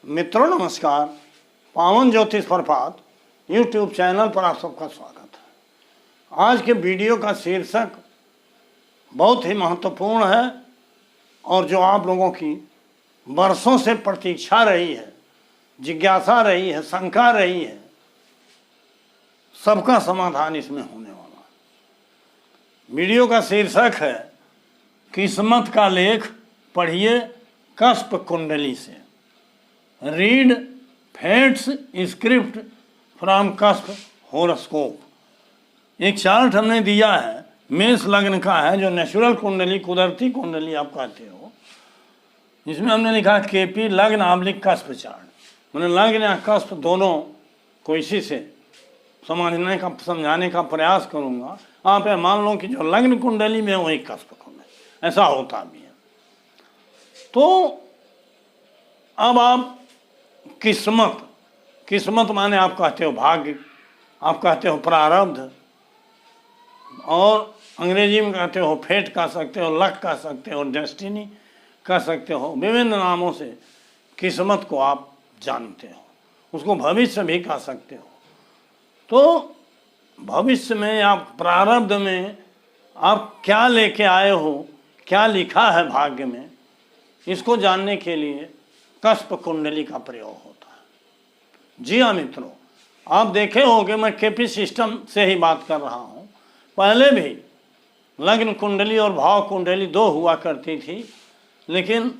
मित्रों नमस्कार। पावन ज्योतिष प्रभात यूट्यूब चैनल पर आप सबका स्वागत है। आज के वीडियो का शीर्षक बहुत ही महत्वपूर्ण है और जो आप लोगों की वर्षों से प्रतीक्षा रही है, जिज्ञासा रही है, शंका रही है, सबका समाधान इसमें होने वाला है। वीडियो का शीर्षक है किस्मत का लेख पढ़िए कस्प कुंडली से। Read fate's script from cusp horoscope. एक चार्ट हमने दिया है, मेष लग्न का है, जो नेचुरल कुंडली, कुदरती कुंडली आप कहते हो। इसमें हमने लिखा केपी लग्न आमलिक कस्प चार्ट। मैंने लग्न या कस्प दोनों को इसी से समझने का, समझाने का प्रयास करूंगा। आप ये मान लो कि जो लग्न कुंडली में वही कस्प कुंडली, ऐसा होता भी है। तो अब आप किस्मत माने आप कहते हो भाग्य, आप कहते हो प्रारब्ध, और अंग्रेजी में कहते हो फेट कह सकते हो, लक कह सकते हो, डेस्टिनी कह सकते हो। विभिन्न नामों से किस्मत को आप जानते हो। उसको भविष्य भी कह सकते हो। तो भविष्य में आप प्रारब्ध में आप क्या लेके आए हो, क्या लिखा है भाग्य में, इसको जानने के लिए कस्प कुंडली का प्रयोग होता है। जी हाँ मित्रों, आप देखे होंगे मैं केपी सिस्टम से ही बात कर रहा हूँ। पहले भी लग्न कुंडली और भाव कुंडली दो हुआ करती थी, लेकिन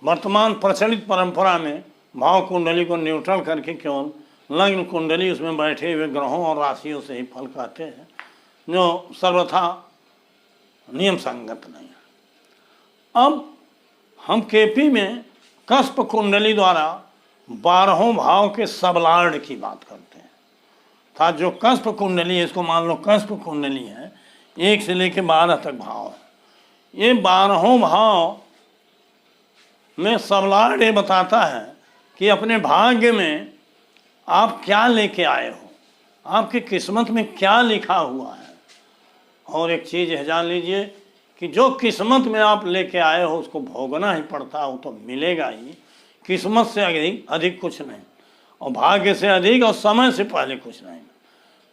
वर्तमान प्रचलित परंपरा में भाव कुंडली को न्यूट्रल करके केवल लग्न कुंडली, उसमें बैठे हुए ग्रहों और राशियों से ही फल कहते हैं, जो सर्वथा नियम संगत नहीं है। अब हम केपी में कस्प कुंडली द्वारा 12 भाव के सबलार्ड की बात करते हैं। था जो कस्प कुंडली है, इसको मान लो कस्प कुंडली है, 1 से लेकर 12 तक भाव है। ये 12 भाव में सबलार्ड ये बताता है कि अपने भाग्य में आप क्या लेके आए हो, आपकी किस्मत में क्या लिखा हुआ है। और एक चीज़ है, जान लीजिए कि जो किस्मत में आप लेके आए हो उसको भोगना ही पड़ता हो, तो मिलेगा ही। किस्मत से अधिक कुछ नहीं, और भाग्य से अधिक और समय से पहले कुछ नहीं।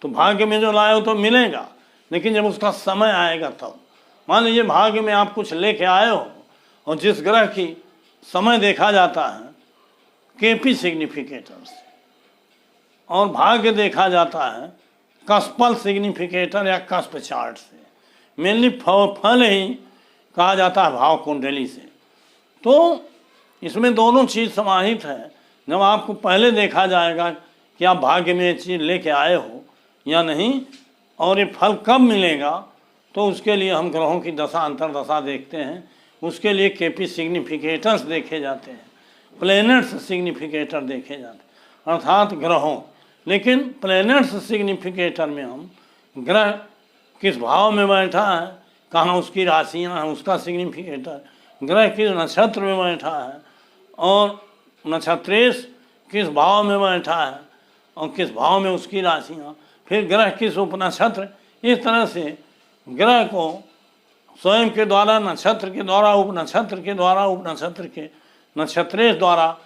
तो भाग्य में जो लाए हो तो मिलेगा, लेकिन जब उसका समय आएगा तब। मान लीजिए भाग्य में आप कुछ लेके आए हो और जिस ग्रह की समय देखा जाता है केपी सिग्निफिकेटर से, और भाग्य देखा जाता है कस्पल सिग्निफिकेटर या कस्प चार्ट से। मेनली फल ही कहा जाता है भाव कुंडली से। तो इसमें दोनों चीज़ समाहित है। जब आपको पहले देखा जाएगा कि आप भाग्य में ये चीज़ लेके आए हो या नहीं, और ये फल कब मिलेगा, तो उसके लिए हम ग्रहों की दशा अंतरदशा देखते हैं। उसके लिए केपी सिग्निफिकेटर्स देखे जाते हैं, प्लैनेट्स सिग्निफिकेटर देखे जाते हैं, अर्थात ग्रहों। लेकिन प्लैनेट्स सिग्निफिकेटर में हम ग्रह किस भाव में बैठा है, कहाँ उसकी राशियाँ हैं, उसका सिग्निफिकेटर, ग्रह किस नक्षत्र में बैठा है, और नक्षत्रेश किस भाव में बैठा है और किस भाव में उसकी राशियाँ, फिर ग्रह किस उपनक्षत्र। इस तरह से ग्रह को स्वयं के द्वारा, नक्षत्र के द्वारा, उपनक्षत्र के द्वारा, उपनक्षत्र के नक्षत्रेश द्वारा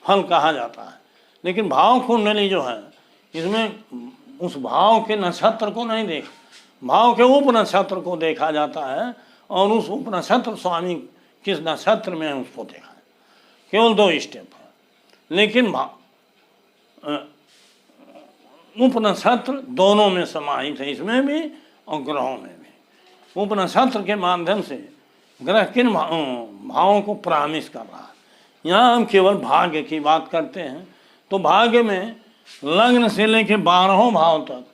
फल कहा जाता है। लेकिन भाव कुंडली जो है, इसमें उस भाव के नक्षत्र को नहीं देख, भाव के उपनक्षत्र को देखा जाता है, और उस उपनक्षत्र स्वामी किस नक्षत्र में है उसको देखा है। केवल 2 स्टेप है, लेकिन उपनक्षत्र दोनों में समाहित है, इसमें भी और ग्रहों में भी। उपनक्षत्र के माध्यम से ग्रह किन भावों को परामर्श कर रहा है। यहाँ हम केवल भाग्य की बात करते हैं। तो भाग्य में लग्न से लेकर 12 भाव तक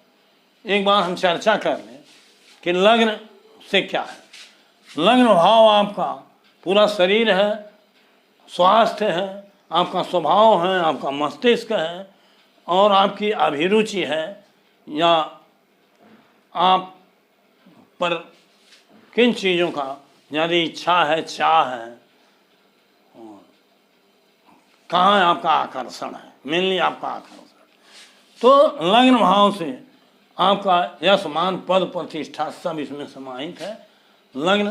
एक बार हम चर्चा कर लें कि लग्न से क्या है। लग्न भाव आपका पूरा शरीर है, स्वास्थ्य है, आपका स्वभाव है, आपका मस्तिष्क है, और आपकी अभिरुचि है, या आप पर किन चीज़ों का ज़्यादा इच्छा है, चाह है, और कहाँ आपका आकर्षण है, मेनली आपका आकर्षण। तो लग्न भाव से आपका यश, मान, पद, प्रतिष्ठा सब इसमें समाहित है। लग्न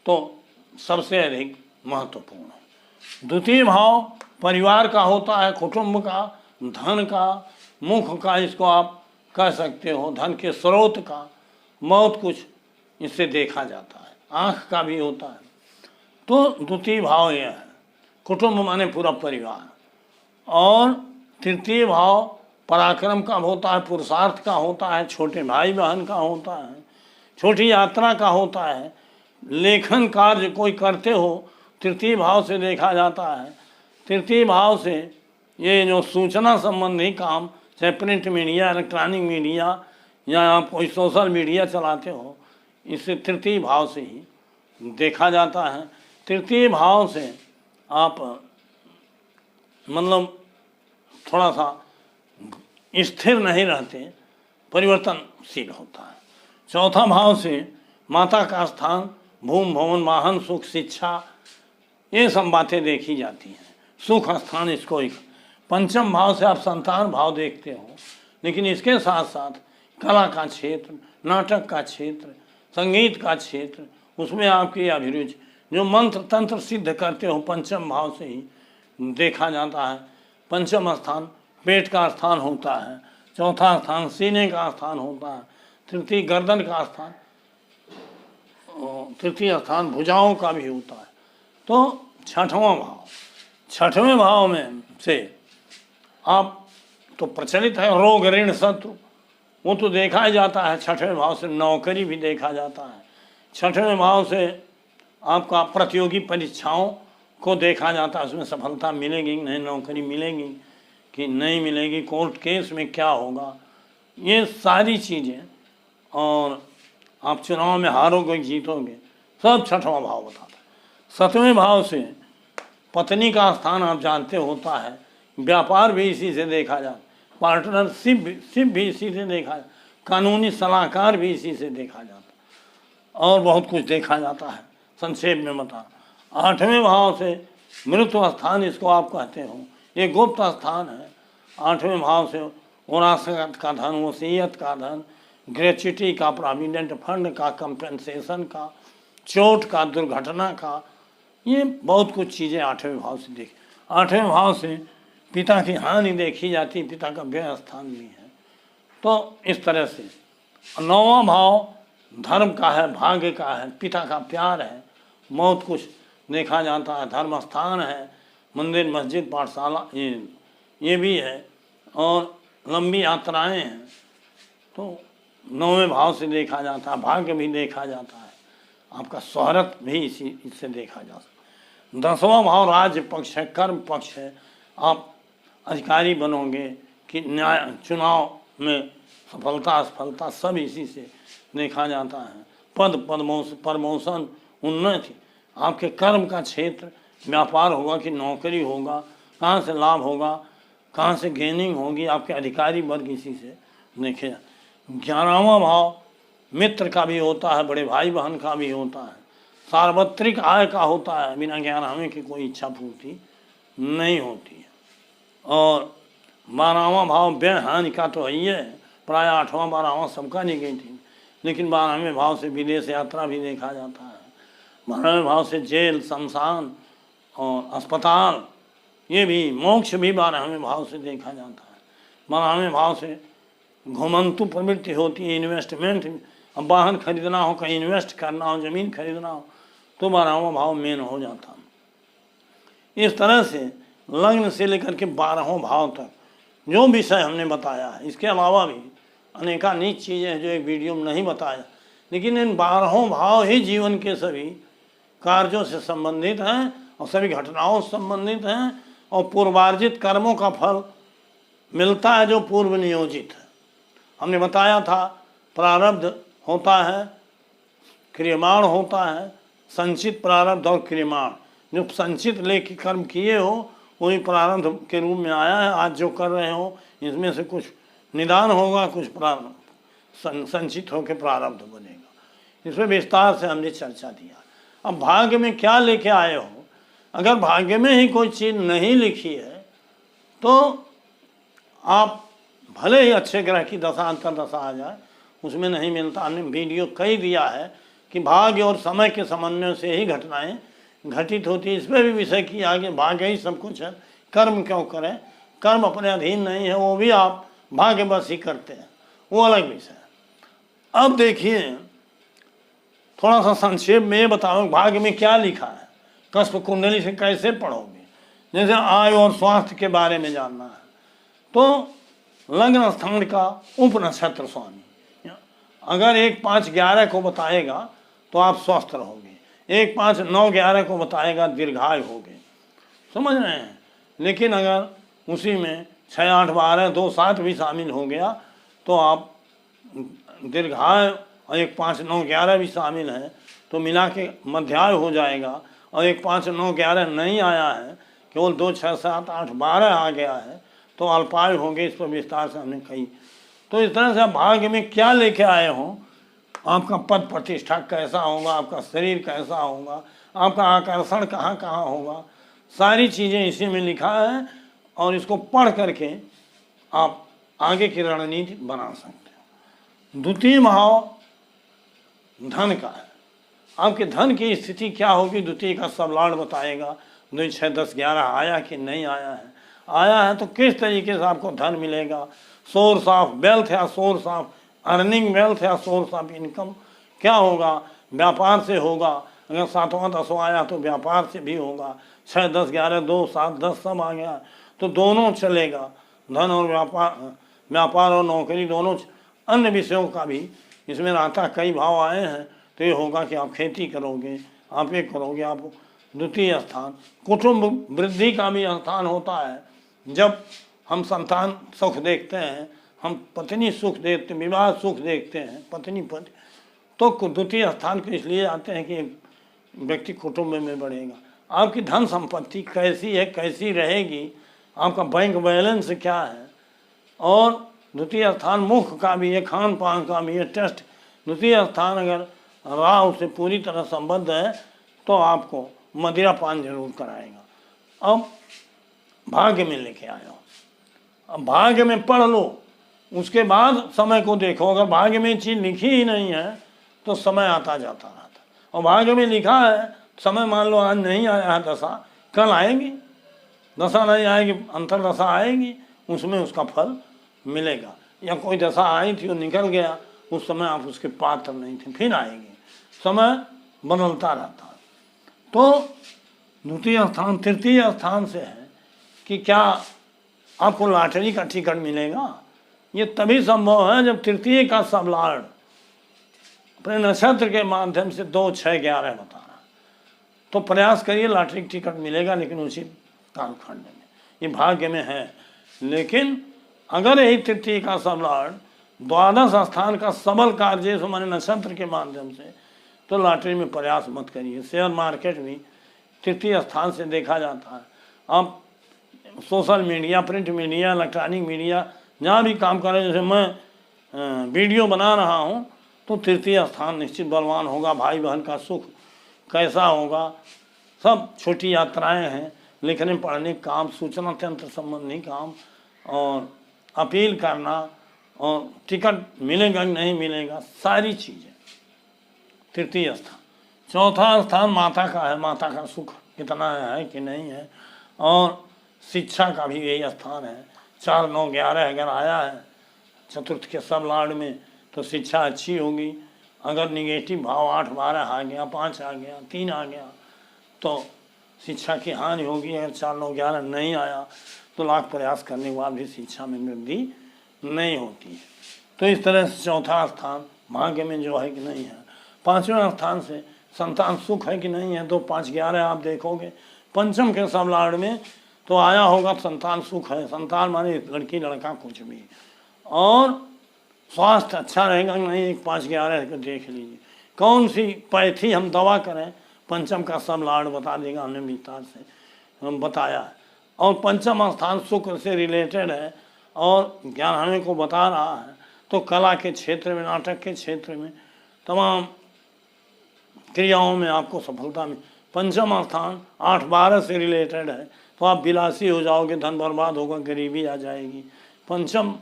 तो सबसे अधिक महत्वपूर्ण है। द्वितीय भाव परिवार का होता है, कुटुंब का, धन का, मुख का, इसको आप कह सकते हो, धन के स्रोत का, बहुत कुछ इससे देखा जाता है। आँख का भी होता है। तो द्वितीय भाव यह है, कुटुंब माने पूरा परिवार। और तृतीय भाव पराक्रम का होता है, पुरुषार्थ का होता है, छोटे भाई बहन का होता है, छोटी यात्रा का होता है, लेखन कार्य कोई करते हो तृतीय भाव से देखा जाता है। तृतीय भाव से ये जो सूचना संबंधी काम, चाहे प्रिंट मीडिया, इलेक्ट्रॉनिक मीडिया, या आप कोई सोशल मीडिया चलाते हो, इसे तृतीय भाव से ही देखा जाता है। तृतीय भाव से आप मतलब थोड़ा सा स्थिर नहीं रहते, परिवर्तनशील होता है। चौथा भाव से माता का स्थान, भूमि भवन वाहन सुख शिक्षा, ये सब बातें देखी जाती हैं। सुख स्थान इसको एक। पंचम भाव से आप संतान भाव देखते हो, लेकिन इसके साथ साथ कला का क्षेत्र, नाटक का क्षेत्र, संगीत का क्षेत्र, उसमें आपकी अभिरुचि, जो मंत्र तंत्र सिद्ध करते हो, पंचम भाव से ही देखा जाता है। पंचम स्थान पेट का स्थान होता है, चौथा स्थान सीने का स्थान होता है, तृतीय गर्दन का स्थान, तृतीय स्थान भुजाओं का भी होता है। तो छठवां भाव, छठवें भाव में से आप तो प्रचलित है रोग ऋण शत्रु, वो तो देखा ही जाता है। छठवें भाव से नौकरी भी देखा जाता है। छठवें भाव से आपका प्रतियोगी परीक्षाओं को देखा जाता है, उसमें सफलता मिलेगी कि नहीं, नौकरी मिलेगी कि नहीं मिलेगी, कोर्ट केस में क्या होगा, ये सारी चीज़ें। और आप चुनाव में हारोगे जीतोगे, सब छठवां भाव बताता है। सातवें भाव से पत्नी का स्थान आप जानते होता है, व्यापार भी इसी से देखा जाता, पार्टनरशिप भी इसी से देखा जाता, कानूनी सलाहकार भी इसी से देखा जाता, और बहुत कुछ देखा जाता है। संक्षेप में बता, आठवें भाव से मृत्यु स्थान इसको आप कहते हो, ये गुप्त स्थान है। आठवें भाव से विरासत का धन, वसीयत का धन, ग्रेच्युटी का, प्रोविडेंट फंड का, कंपेंसेशन का, चोट का, दुर्घटना का, ये बहुत कुछ चीज़ें आठवें भाव से देखी। आठवें भाव से पिता की हानि देखी जाती, पिता का व्यय स्थान भी है। तो इस तरह से नौवां भाव धर्म का है, भाग्य का है, पिता का प्यार है, बहुत कुछ देखा जाता है। धर्म स्थान है, मंदिर मस्जिद पाठशाला ये भी है, और लंबी यात्राएं हैं, तो नौवें भाव से देखा जाता है। भाग्य भी देखा जाता है, आपका शोहरत भी इससे देखा जा सकता है। 10वां भाव राज्य पक्ष है, कर्म पक्ष है, आप अधिकारी बनोगे कि न्याय, चुनाव में सफलता असफलता सब इसी से देखा जाता है। पद प्रमोशन, उन्नति, आपके कर्म का क्षेत्र, व्यापार होगा कि नौकरी होगा, कहाँ से लाभ होगा, कहाँ से गेनिंग होगी, आपके अधिकारी वर्ग इसी से देखे। 11वां भाव मित्र का भी होता है, बड़े भाई बहन का भी होता है, सार्वत्रिक आय का होता है, बिना 11वें की कोई इच्छा पूर्ति नहीं होती है। और 12वां भाव व्यय हानि का तो है ही है, प्राय 8वां 12वां सबका निगेटिव, लेकिन 12वें भाव से विदेश यात्रा भी देखा जाता है। 12वें भाव से जेल, शमशान और अस्पताल, ये भी मोक्ष भी 12वें भाव से देखा जाता है। 12वें भाव से घुमंतु प्रवृत्ति होती है, इन्वेस्टमेंट, अब वाहन खरीदना हो, कहीं इन्वेस्ट करना हो, ज़मीन खरीदना हो, तो 12वां भाव मेन हो जाता है। इस तरह से लग्न से लेकर के 12वें भाव तक जो विषय हमने बताया है, इसके अलावा भी अनेकानेक चीज़ें हैं जो एक वीडियो में नहीं बताया, लेकिन इन 12वें भाव ही जीवन के सभी कार्यों से संबंधित हैं और सभी घटनाओं से संबंधित हैं, और पूर्वार्जित कर्मों का फल मिलता है जो पूर्व नियोजित है। हमने बताया था प्रारब्ध होता है, क्रियमाण होता है, संचित प्रारब्ध और क्रियमाण। जो संचित लेके कर्म किए हो वही प्रारब्ध के रूप में आया है। आज जो कर रहे हो इसमें से कुछ निदान होगा, कुछ प्रारब्ध संचित होकर प्रारब्ध बनेगा। इसमें विस्तार से हमने चर्चा दिया। अब भाग्य में क्या लेके आए हो, अगर भाग्य में ही कोई चीज़ नहीं लिखी है तो आप भले ही अच्छे ग्रह की दशा अंतर दशा आ जाए, उसमें नहीं मिलता। हमने वीडियो कई दिया है कि भाग्य और समय के समन्वय से ही घटनाएं घटित होती है। इस पर भी विषय किया कि भाग्य ही सब कुछ है, कर्म क्यों करें, कर्म अपने अधीन नहीं है, वो भी आप भाग्यवश ही करते हैं, वो अलग विषय है। अब देखिए थोड़ा सा संक्षेप में ये बताओ भाग्य में क्या लिखा है, कस्प कुंडली से कैसे पढ़ोगे। जैसे आयु और स्वास्थ्य के बारे में जानना है तो लग्न स्थान का उप नक्षत्र स्वामी अगर 1-5-11 को बताएगा तो आप स्वस्थ रहोगे, 1-5-9-11 को बताएगा दीर्घायु होगे, समझ रहे हैं। लेकिन अगर उसी में 6-8-12-2-7 भी शामिल हो गया तो आप दीर्घायु और 1-5-9-11 भी शामिल है तो मिला के मध्यायु हो जाएगा। और 1-5-9-11 नहीं आया है, केवल 2-6-7-8-12 आ गया है तो अल्पायु होंगे। इस पर विस्तार से हमने कही। तो इस तरह से आप भाग्य में क्या लेके आए हो, आपका पद प्रतिष्ठा कैसा होगा, आपका शरीर कैसा होगा, आपका आकर्षण कहाँ कहाँ होगा, सारी चीज़ें इसी में लिखा है। और इसको पढ़ करके आप आगे की रणनीति बना सकते हो। द्वितीय भाव धन का है, आपके धन की स्थिति क्या होगी, द्वितीय का सब लॉर्ड बताएगा। 2-6-10-11 आया कि नहीं आया है, आया है तो किस तरीके से आपको धन मिलेगा, सोर्स ऑफ वेल्थ या सोर्स ऑफ अर्निंग वेल्थ या सोर्स ऑफ इनकम क्या होगा, व्यापार से होगा। अगर 7वां-10वां आया तो व्यापार से भी होगा, 6-10-11-2-7-10 सब आ गया तो दोनों चलेगा, धन और व्यापार और नौकरी दोनों। अन्य विषयों का भी इसमें रहता, कई भाव आए हैं तो ये होगा कि आप खेती करोगे, आप ये करोगे। आप द्वितीय स्थान कुटुंब वृद्धि का भी स्थान होता है। जब हम संतान सुख देखते हैं, हम पत्नी सुख देखते, विवाह सुख देखते हैं, पत्नी पति, तो द्वितीय स्थान को इसलिए आते हैं कि व्यक्ति कुटुंब में बढ़ेगा। आपकी धन संपत्ति कैसी है, कैसी रहेगी, आपका बैंक बैलेंस क्या है। और द्वितीय स्थान मुख का भी है, खान पान का भी है, टेस्ट। द्वितीय स्थान अगर राहु से पूरी तरह संबद्ध है तो आपको मदिरा पान जरूर कराएगा। अब भाग्य में लेके आया, अब भाग्य में पढ़ लो, उसके बाद समय को देखो। अगर भाग्य में चीज़ लिखी ही नहीं है तो समय आता जाता रहता। और भाग्य में लिखा है, समय मान लो आज नहीं आया है दशा, कल आएगी, दशा नहीं आएगी अंतरदशा आएगी, उसमें उसका फल मिलेगा। या कोई दशा आई थी और निकल गया, उस समय आप उसके पात्र नहीं थे, फिर आएगी। समय बदलता रहता है। तो द्वितीय स्थान तृतीय स्थान से है कि क्या आपको लॉटरी का टिकट मिलेगा। ये तभी संभव है जब तृतीय का सब लॉर्ड अपने नक्षत्र के माध्यम से 2-6-11 बता रहा, तो प्रयास करिए लॉटरी टिकट मिलेगा, लेकिन उचित कालखंड में। ये भाग्य में है। लेकिन अगर यही तृतीय का सब लॉर्ड द्वादश स्थान का सबल कार्य माने नक्षत्र के माध्यम से, तो लॉटरी में प्रयास मत करिए। शेयर मार्केट भी तृतीय स्थान से देखा जाता है। आप social media, print media, electronic media जहाँ भी काम कर रहे हैं, जैसे मैं वीडियो बना रहा हूँ, तो तृतीय स्थान निश्चित बलवान होगा। भाई बहन का सुख कैसा होगा, सब छोटी यात्राएं हैं, लिखने पढ़ने काम, सूचना तंत्र संबंधी काम, और अपील करना, और टिकट मिलेगा कि नहीं मिलेगा, सारी चीज़ें तृतीय स्थान। चौथा स्थान माता का है, माता का सुख कितना है कि नहीं है। और शिक्षा का भी यही स्थान है। 4-9-11 अगर आया है चतुर्थ के सब लॉर्ड में तो शिक्षा अच्छी होगी। अगर निगेटिव भाव 8-12 आ गया, 5 आ गया, 3 आ गया तो शिक्षा की हानि होगी। अगर 4-9-11 नहीं आया तो लाख प्रयास करने के बाद भी शिक्षा में वृद्धि नहीं होती है। तो इस तरह से चौथा स्थान भाग्य में जो है कि नहीं है। पाँचवें स्थान से संतान सुख है कि नहीं है, तो 5-11 आप देखोगे। पंचम के सब लॉर्ड में तो आया होगा संतान सुख है, संतान माने लड़की लड़का कुछ भी। और स्वास्थ्य अच्छा रहेगा कि नहीं, 1-5-11 को देख लीजिए। कौन सी पैथी हम दवा करें, पंचम का सब लॉर्ड बता देगा, हमने विस्तार से हम बताया है। और पंचम स्थान सुख से रिलेटेड है और ज्ञान हमें को बता रहा है। तो कला के क्षेत्र में, नाटक के क्षेत्र में, तमाम क्रियाओं में आपको सफलता में। पंचम स्थान 8-12 से रिलेटेड है, तो आप विलासी हो जाओगे, धन बर्बाद होगा, गरीबी आ जाएगी। पंचम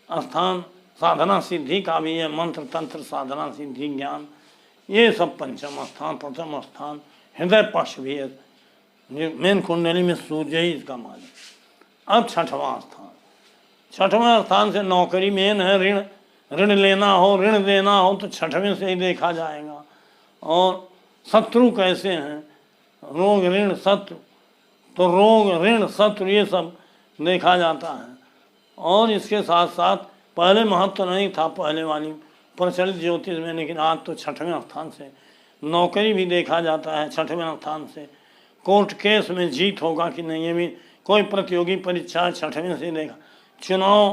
स्थान साधना सिद्धि का भी है, मंत्र तंत्र साधना सिद्धि ज्ञान, ये सब पंचम स्थान। प्रथम स्थान हृदय पक्ष भी है, मेन कुंडली में सूर्य ही इसका मालिक। अब छठवां स्थान, छठवें स्थान से नौकरी मेन है। ऋण, ऋण लेना हो, ऋण देना हो तो छठवें से ही देखा जाएगा। और शत्रु कैसे हैं, रोग ऋण शत्रु, तो रोग ऋण शत्रु ये सब देखा जाता है। और इसके साथ साथ पहले महत्व नहीं था पहले वाली प्रचलित ज्योतिष में, लेकिन आज तो छठवें स्थान से नौकरी भी देखा जाता है। छठवें स्थान से कोर्ट केस में जीत होगा कि नहीं, ये भी कोई प्रतियोगी परीक्षा छठवें से देखा। चुनाव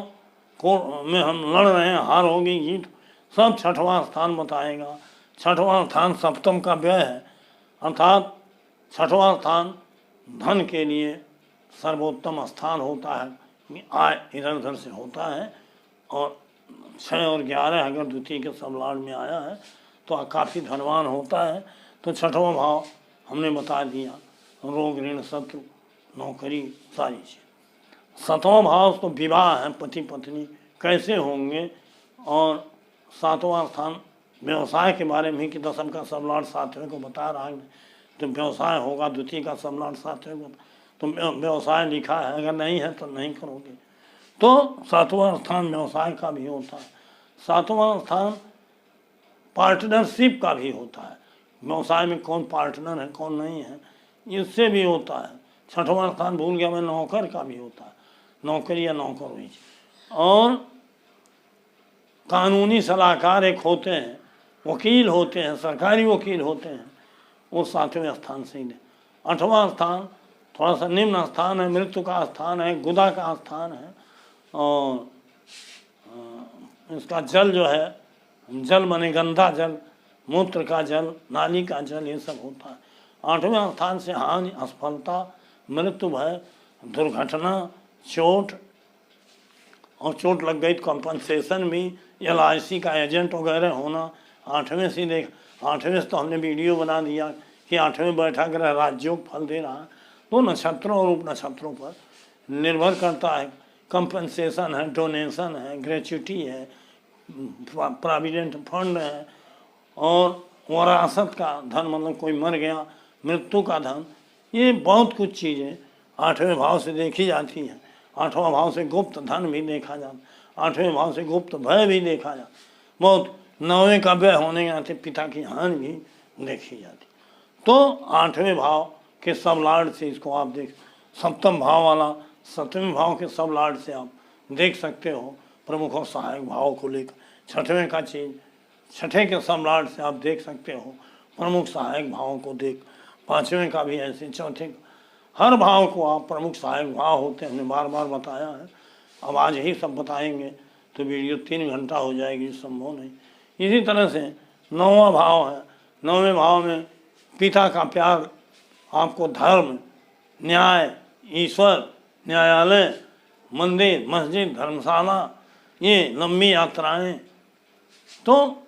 को में हम लड़ रहे हैं, हार होगी जीत, सब छठवां स्थान बताएगा। छठवां स्थान सप्तम का व्यय है, अर्थात छठवां स्थान धन के लिए सर्वोत्तम स्थान होता है। आय इधर उधर से होता है। और 6 और 11 अगर द्वितीय के सबलाड में आया है तो काफ़ी धनवान होता है। तो छठवां भाव हमने बता दिया, रोग ऋण शत्रु नौकरी सारी चीज़। सातवां भाव तो विवाह है, पति पत्नी कैसे होंगे। और सातवां स्थान व्यवसाय के बारे में कि दसम का सबलाड सातवें को बता रहा है, तो व्यवसाय होगा। द्वितीय का सबलाड सातवें को, तो व्यवसाय लिखा है, अगर नहीं है तो नहीं करोगे। तो सातवां स्थान व्यवसाय का भी होता है। सातवां स्थान पार्टनरशिप का भी होता है, व्यवसाय में कौन पार्टनर है कौन नहीं है, इससे भी होता है। छठवां स्थान भूल गया मैं, नौकर का भी होता है, नौकरी या नौकर हुई। और कानूनी सलाहकार एक होते हैं, वकील होते हैं, सरकारी वकील होते हैं, वो सातवें स्थान से ही। आठवां स्थान थोड़ा सा निम्न स्थान है, मृत्यु का स्थान है, गुदा का स्थान है। और इसका जल जो है, जल माने गंदा जल, मूत्र का जल, नाली का जल, ये सब होता है। आठवें स्थान से हानि, असफलता, मृत्यु, भय, दुर्घटना, चोट, और चोट लग गई तो कंपनसेशन भी, LIC का एजेंट वगैरह होना आठवें से देख। आठवें से तो हमने वीडियो बना दिया कि आठवें बैठा ग्रह राजयोग फल दे रहा है। तो नक्षत्रों और उप नक्षत्रों पर निर्भर करता है। कंपनसेशन है, डोनेशन है, ग्रेच्युटी है, प्रोविडेंट फंड है, और वरासत का धन, मतलब कोई मर गया मृत्यु का धन, ये बहुत कुछ चीज़ें आठवें भाव से देखी जाती हैं। आठवां भाव से गुप्त धन भी देखा जाता, आठवें भाव से गुप्त भय भी देखा जाता, बहुत। नौवें का व्यय होने के नाते पिता की हानि भी देखी जाती। तो आठवें भाव के सब लाड से इसको आप देख, सप्तम भाव वाला सप्तवें भाव के सब लाड से आप देख सकते हो, प्रमुख और सहायक भाव को लेकर। छठवें का चीज, छठे के सब लाड से आप देख सकते हो प्रमुख सहायक भावों को देख। पाँचवें का भी ऐसे, चौथे हर भाव को आप प्रमुख सहायक भाव होते हैं, हमने बार बार बताया है। अब आज ही सब बताएंगे तो वीडियो 3 घंटा हो जाएगी, संभव नहीं। इसी तरह से नौवां भाव है, नौवें भाव में पिता का प्यार, आपको धर्म, न्याय, ईश्वर, न्यायालय, मंदिर, मस्जिद, धर्मशाला, ये लंबी यात्राएं। तो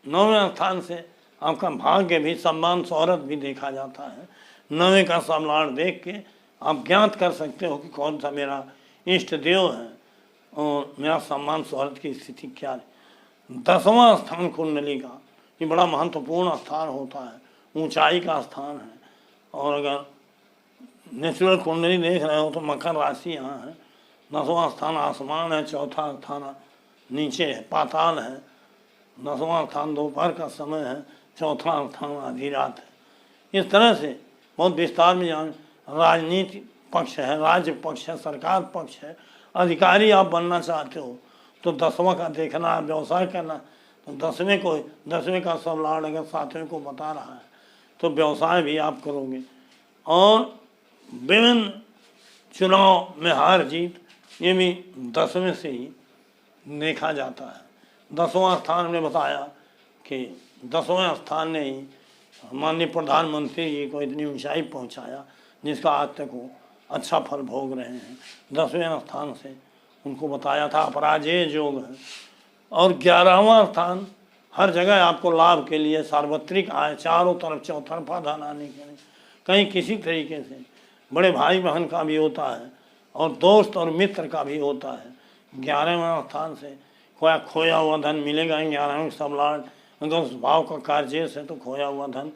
नौवें स्थान से आपका भाग्य भी, सम्मान, शोहरत भी देखा जाता है। नौवें का समलाड़ देख के आप ज्ञात कर सकते हो कि कौन सा मेरा इष्ट देव है और मेरा सम्मान शोहरत की स्थिति क्या है। 10वां स्थान कुंडली का, ये बड़ा महत्वपूर्ण स्थान होता है, ऊंचाई का स्थान है। और अगर नेचुरल कुंडली देख रहे हो तो मकर राशि यहाँ है। 10वां स्थान आसमान है, चौथा स्थान नीचे है, पाताल है। 10वां स्थान दोपहर का समय है, चौथा स्थान आधी रात है। इस तरह से बहुत विस्तार में जान, राजनीति पक्ष है, राज्य पक्ष है, सरकार पक्ष है। अधिकारी आप बनना चाहते हो तो 10वां का देखना है, व्यवसाय करना तो 10वें का सब लाड अगर 7वें को बता रहा है तो व्यवसाय भी आप करोगे। और विभिन्न चुनाव में हार जीत, ये भी 10वें से ही देखा जाता है। 10वां स्थान में बताया कि 10वें स्थान ने ही माननीय प्रधानमंत्री जी को इतनी ऊंचाई पहुंचाया जिसका आज तक वो अच्छा फल भोग रहे हैं। 10वें स्थान से उनको बताया था अपराजेय योग है। और 11वां स्थान हर जगह आपको लाभ के लिए, सार्वत्रिक आय, चारों तरफ चौतरफा धन आने के लिए, कहीं किसी तरीके से बड़े भाई बहन का भी होता है और दोस्त और मित्र का भी होता है। 11वें स्थान से कोई खोया हुआ धन मिलेगा। 11वें सब लाड अगर उस भाव का कार्य है तो खोया हुआ धन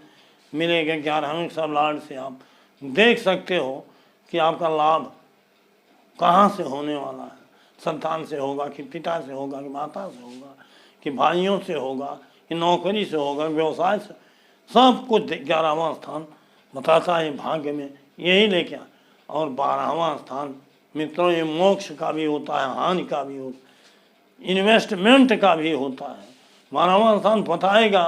मिलेगा। 11वें सब लाड से आप देख सकते हो कि आपका लाभ कहाँ से होने वाला है, संतान से होगा कि पिता से होगा कि माता से होगा कि भाइयों से होगा कि नौकरी से होगा, व्यवसाय से, सब कुछ 11वां स्थान बताता है भाग्य में यही लेके। और 12वां स्थान मित्रों ये मोक्ष का भी होता है, हानि का भी होता है, इन्वेस्टमेंट का भी होता है। 12वां स्थान बताएगा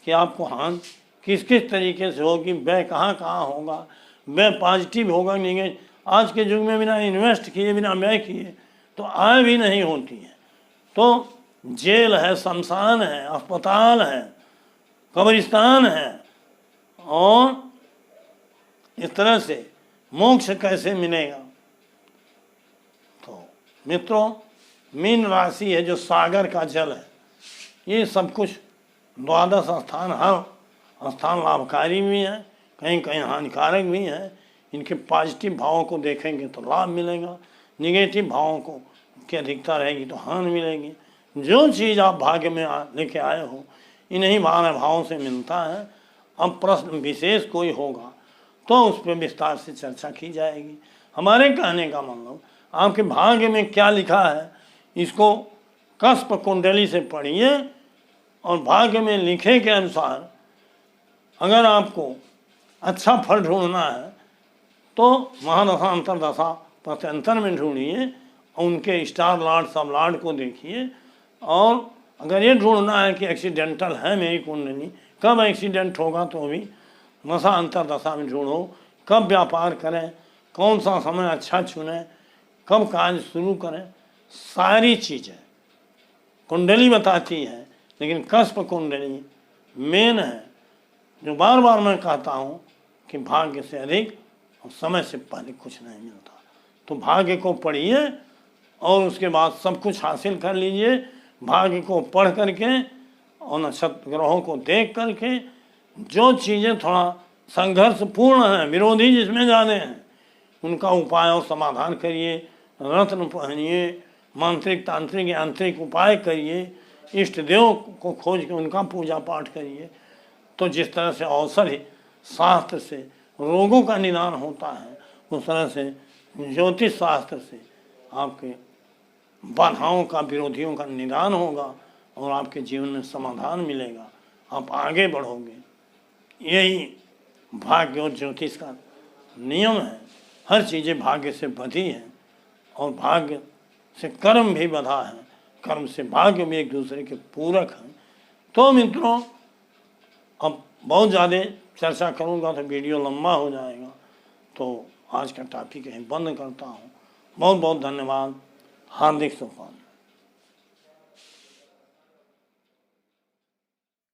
कि आपको हानि किस किस तरीके से होगी, व्यय कहाँ कहाँ होगा, व्यय पॉजिटिव होगा नहीं। आज के युग में बिना इन्वेस्ट किए, बिना व्यय किए तो आय भी नहीं होती है। तो जेल है, शमशान है, अस्पताल है, कब्रिस्तान है, और इस तरह से मोक्ष कैसे मिलेगा। तो मित्रों मीन राशि है जो सागर का जल है, ये सब कुछ 12 स्थान, हर स्थान लाभकारी भी है, कहीं कहीं हानिकारक भी है। इनके पॉजिटिव भावों को देखेंगे तो लाभ मिलेगा, निगेटिव भावों को की अधिकता रहेगी तो हानि मिलेगी। जो चीज़ आप भाग्य में लेके आए हो इन्हीं 12 भावों से मिलता है। अब प्रश्न विशेष कोई होगा तो उस पर विस्तार से चर्चा की जाएगी। हमारे कहने का मतलब आपके भाग्य में क्या लिखा है इसको कस्प कुंडली से पढ़िए, और भाग्य में लिखे के अनुसार अगर आपको अच्छा फल ढूंढना है तो महादशा अंतरदशा प्रत्यंतर में ढूंढिए, उनके स्टार लॉर्ड सब लॉर्ड को देखिए। और अगर ये ढूंढना है कि एक्सीडेंटल है मेरी कुंडली, कब एक्सीडेंट होगा तो भी दशा अंतरदशा में ढूंढो, कब व्यापार करें, कौन सा समय अच्छा चुनें, कब कार्य शुरू करें, सारी चीज़ें कुंडली बताती है। लेकिन कस्प कुंडली मेन है, जो बार बार मैं कहता हूँ कि भाग्य से अधिक और समय से पहले कुछ नहीं मिलता। तो भाग्य को पढ़िए और उसके बाद सब कुछ हासिल कर लीजिए। भाग्य को पढ़ करके और नक्षत्र ग्रहों को देख करके जो चीज़ें थोड़ा संघर्षपूर्ण हैं, विरोधी जिसमें ज़्यादा हैं, उनका उपाय और समाधान करिए। रत्न पहनिए, मांत्रिक तांत्रिक यांत्रिक उपाय करिए, इष्ट देव को खोज के उनका पूजा पाठ करिए। तो जिस तरह से औषधि शास्त्र से रोगों का निदान होता है, उस तरह से ज्योतिष शास्त्र से आपके बाधाओं का, विरोधियों का निदान होगा और आपके जीवन में समाधान मिलेगा, आप आगे बढ़ोगे। यही भाग्य और ज्योतिष का नियम है। हर चीज़ें भाग्य से बधी हैं और भाग्य से कर्म भी बधा है, कर्म से भाग्य भी एक दूसरे के पूरक हैं। तो मित्रों अब बहुत ज़्यादा चर्चा करूँगा तो वीडियो लंबा हो जाएगा, तो आज का टॉपिक यहीं बंद करता हूँ। बहुत बहुत धन्यवाद, हार्दिक शुभकामनाएं।